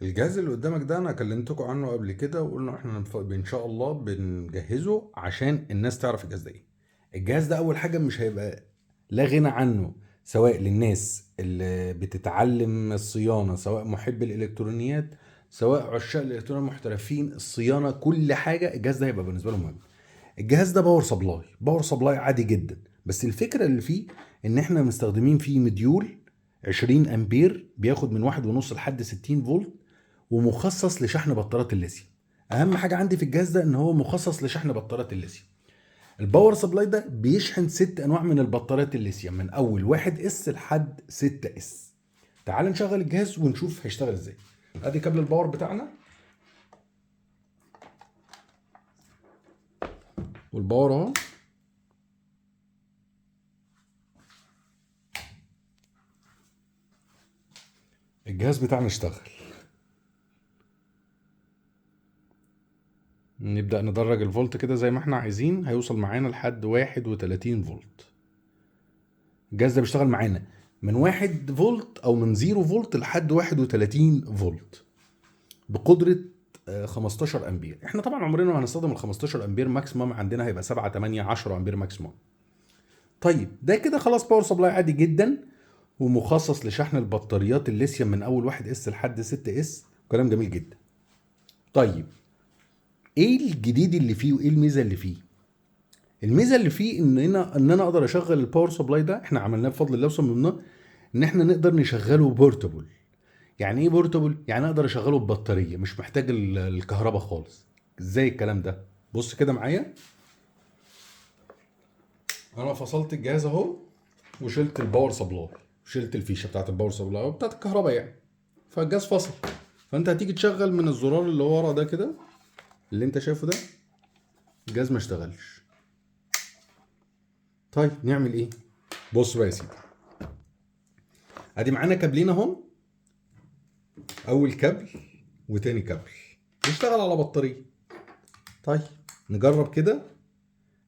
الجهاز اللي قدامك ده انا كلمتكم عنه قبل كده، وقلنا احنا ان شاء الله بنجهزه عشان الناس تعرف الجهاز ده ايه. الجهاز ده اول حاجه مش هيبقى لا غنى عنه، سواء للناس اللي بتتعلم الصيانه، سواء محب الالكترونيات، سواء عشاق الالكترونيات محترفين الصيانه، كل حاجه الجهاز ده هيبقى بالنسبه لهم مهم. الجهاز ده باور سبلاي عادي جدا، بس الفكره اللي فيه ان احنا مستخدمين فيه مديول 20 امبير بياخد من 1.5 لحد 60 فولت، ومخصص لشحن بطاريات الليثيوم. اهم حاجه عندي في الجهاز ده ان هو مخصص لشحن بطاريات الليثيوم. الباور سبلاي ده بيشحن 6 انواع من البطاريات الليثيوم، من اول 1 اس لحد 6 اس. تعال نشغل الجهاز ونشوف هيشتغل ازاي. ادي كابل الباور بتاعنا، والباور اهو. الجهاز بتاعنا اشتغل. نبدأ ندرج الفولت كده زي ما احنا عايزين، هيوصل معانا لحد 31 فولت. الجهاز ده بيشتغل معانا من 1 فولت او من 0 فولت لحد 31 فولت بقدرة 15 امبير. احنا طبعا عمرنا ما هنستخدم ال 15 امبير، ماكسيمم عندنا هيبقى 7 8 10 امبير ماكسيمم. طيب ده كده خلاص باور سبلاي عادي جدا، ومخصص لشحن البطاريات الليثيوم من اول 1 اس لحد 6 اس. كلام جميل جدا. طيب ايه الجديد اللي فيه وايه الميزه اللي فيه؟ الميزه اللي فيه ان انا اقدر اشغل الباور سبلاي ده، احنا عملناه بفضل الله وصممناه ان احنا نقدر نشغله بورتابل. يعني ايه بورتابل؟ يعني اقدر اشغله ببطاريه، مش محتاج الكهرباء خالص. ازاي الكلام ده؟ بص كده معايا. انا فصلت الجهاز اهو، وشلت الباور سبلاي، وشلت الفيشه بتاعت الباور سبلاي بتاعت الكهرباء يعني. فالجهاز فصل. فانت هتيجي تشغل من الزرار اللي ورا ده كده، اللي انت شايفه ده. الجهاز ما اشتغلش. طيب نعمل ايه؟ بص بقى يا سيدي، ادي معانا كابلين اهم. اول كابل وتاني كابل بيشتغل على بطاريه. طيب نجرب كده.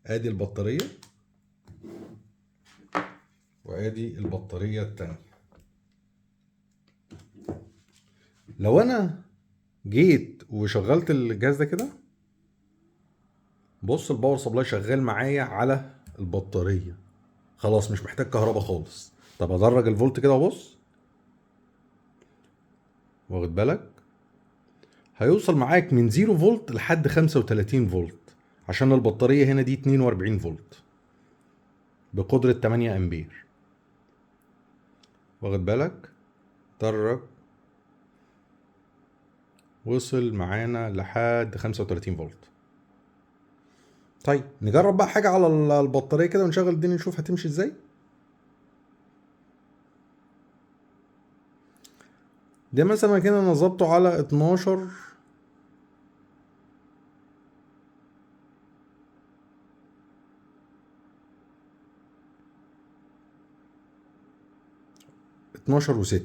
ادي البطاريه، وادي البطاريه التانيه. لو انا جيت وشغلت الجهاز ده كده، بص الباور سبلاي شغال معايا على البطاريه، خلاص مش محتاج كهرباء خالص. طب ادرج الفولت كده وبص، واخد بالك؟ هيوصل معاك من 0 فولت لحد 35 فولت، عشان البطاريه هنا دي 42 فولت بقدره 8 امبير. واخد بالك؟ درج، وصل معانا لحد 35 فولت. طيب نجرب بقى حاجه على البطاريه كده ونشغل الدنيا نشوف هتمشي ازاي. ده مثلا كده انا ظبطه على 12. 12 و6.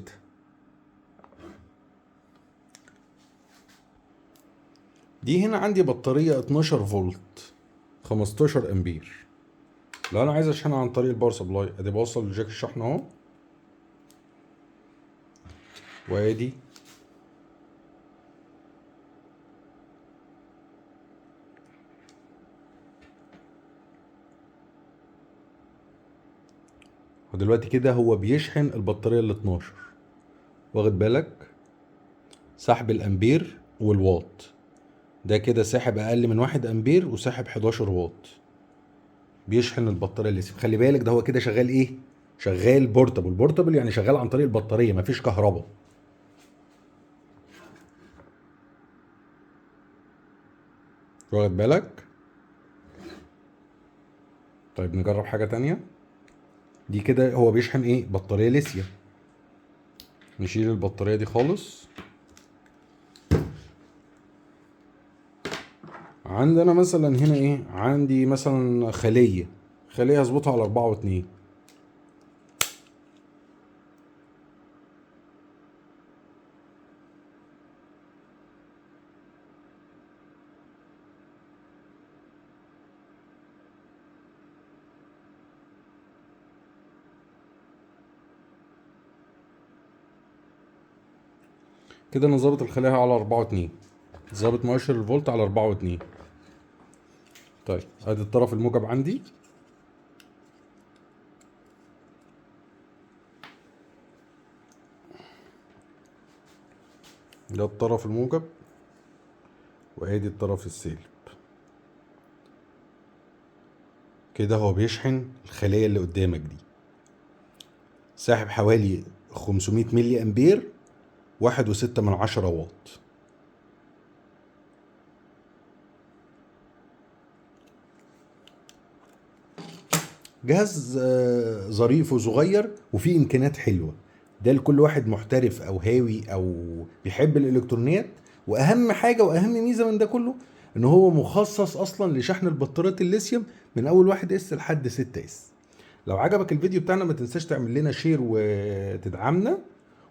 دي هنا عندي بطاريه 12 فولت 15 امبير. لو انا عايز اشحنها عن طريق الباور سبلاي، ادي بوصل لجاك الشحن اهو، وادي ودلوقتي كده هو بيشحن البطاريه ال 12. واخد بالك؟ سحب الامبير والواط. ده كده ساحب اقل من 1 امبير وساحب 11 واط. بيشحن البطاريه اللي خلي بالك ده هو كده شغال ايه؟ شغال بورتابل يعني شغال عن طريق البطاريه، مفيش كهرباء. واخد بالك؟ طيب نجرب حاجه تانية. دي كده هو بيشحن ايه؟ بطاريه ليثيوم. نشيل البطاريه دي خالص. عندنا مثلا هنا ايه؟ عندي مثلا خليه هظبطها على 4 و2. كده انا ظابط الخلية على 4.2، ظابط مؤشر الفولت على 4.2. طيب ادي الطرف الموجب عندي، ده الطرف الموجب وادي الطرف السالب. كده هو بيشحن الخلية اللي قدامك دي، ساحب حوالي 500 ملي امبير، 1.6 واط. جهاز ظريف وصغير وفيه امكانيات حلوه، ده لكل واحد محترف او هاوي او بيحب الالكترونيات. واهم حاجه واهم ميزه من ده كله ان هو مخصص اصلا لشحن البطاريات الليثيوم من اول 1 اس لحد 6 اس. لو عجبك الفيديو بتاعنا ما تنساش تعمل لنا شير وتدعمنا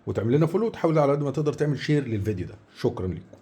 وتعمل لنا فولو، وتحاول على قد ما تقدر تعمل شير للفيديو ده. شكرا لكم.